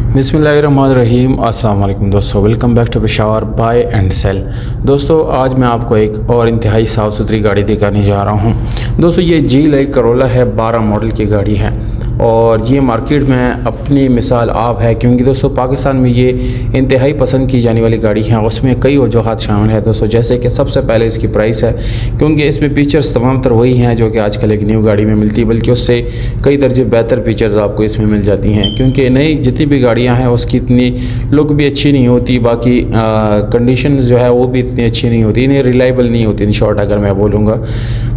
बिस्मिल्लाहिर्रहमानिर्रहीम। अस्सलाम वालेकुम दोस्तों, welcome back to Peshawar buy and sell. दोस्तों आज मैं आपको एक और इंतहाई साफ़ सुथरी गाड़ी दिखाने जा रहा हूं। दोस्तों ये जी करोला है, 12 मॉडल की गाड़ी है और ये मार्केट में अपनी मिसाल आप है, क्योंकि दोस्तों पाकिस्तान में ये इंतहाई पसंद की जाने वाली गाड़ी है। उसमें कई वजूहात शामिल है दोस्तों, जैसे कि सबसे पहले इसकी प्राइस है, क्योंकि इसमें फीचर्स तमाम तर वही हैं जो कि आजकल एक न्यू गाड़ी में मिलती है, बल्कि उससे कई दर्जे बेहतर फीचर्स आपको इसमें मिल जाती हैं। क्योंकि नई जितनी भी गाड़ियाँ हैं उसकी इतनी लुक भी अच्छी नहीं होती, बाकी कंडीशन जो है वो भी इतनी अच्छी नहीं होती, इन्हें रिलायबल नहीं होती इन शॉर्ट अगर मैं बोलूँगा।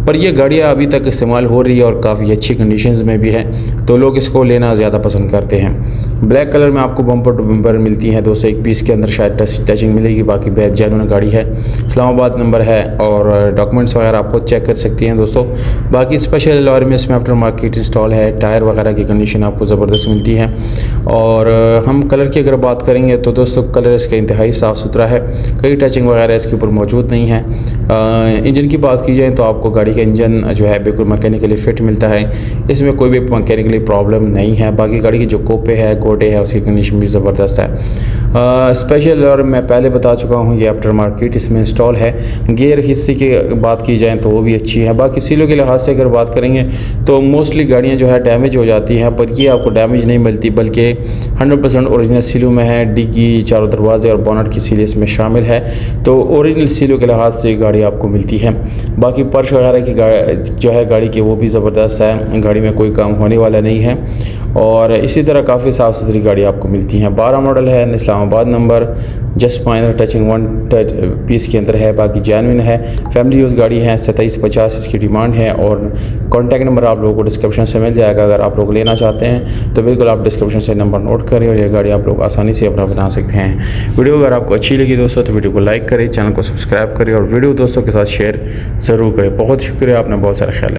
पर ये गाड़ियाँ अभी तक इस्तेमाल हो रही है और काफ़ी अच्छी कंडीशंस में भी है, तो लोग इसको लेना ज़्यादा पसंद करते हैं। ब्लैक कलर में आपको बम्पर टू बम्पर मिलती है दोस्तों, एक पीस के अंदर शायद टचिंग मिलेगी, बाकी बेहद जेन्युइन गाड़ी है। इस्लामाबाद नंबर है और डॉक्यूमेंट्स वगैरह आप खुद चेक कर सकती हैं दोस्तों। बाकी स्पेशल अलॉय में इसमें आफ्टर मार्केट इंस्टॉल है, टायर वगैरह की कंडीशन आपको ज़बरदस्त मिलती है। और हम कलर की अगर बात करेंगे तो दोस्तों कलर इसका इंतहाई साफ़ सुथरा है, कोई टचिंग वगैरह इसके ऊपर मौजूद नहीं है। इंजन की बात की जाए तो आपको गाड़ी का इंजन जो है बिल्कुल मैकेनिकली फ़िट मिलता है, इसमें कोई भी मैकेनिकली प्रॉब्लम नहीं है। बाकी गाड़ी की जो कोपे है गोडे है उसकी कंडीशन भी ज़बरदस्त है। स्पेशल और मैं पहले बता चुका हूँ ये आफ्टर मार्केट इसमें इंस्टॉल है। गियर हिस्से की बात की जाए तो वो भी अच्छी है। बाकी सीलों के लिहाज से अगर बात करेंगे तो मोस्टली गाड़ियाँ जो है डैमेज हो जाती हैं, पर ये आपको डैमेज नहीं मिलती, बल्कि 100% ओरिजिनल सीलों में है। डिग्गी, चारों दरवाजे और बोनट की सील इसमें शामिल है, तो ओरिजिनल सीलों के लिहाज से गाड़ी आपको मिलती है। बाकी पर्श वगैरह की जो है गाड़ी की वो भी ज़बरदस्त है, गाड़ी में कोई काम होने वाला नहीं है। और इसी तरह काफ़ी साफ़ सुथरी गाड़ी आपको मिलती हैं। 12 मॉडल है, Islamabad number, just minor touching one piece के अंदर है, बाकी जेन्युइन है। फैमिली यूज़ गाड़ी है, 2750 इसकी डिमांड है। और कॉन्टैक्ट नंबर आप लोगों को डिस्क्रिप्शन से मिल जाएगा। अगर आप लोग लेना चाहते हैं तो बिल्कुल आप डिस्क्रिप्शन से नंबर नोट करें और यह गाड़ी आप लोग आसानी से अपना बना सकते हैं। वीडियो अगर आपको अच्छी लगी दोस्तों तो वीडियो को लाइक करें, चैनल को सब्सक्राइब करें और वीडियो दोस्तों के साथ शेयर ज़रूर करें। बहुत शुक्रिया, आपने बहुत सारा ख्याल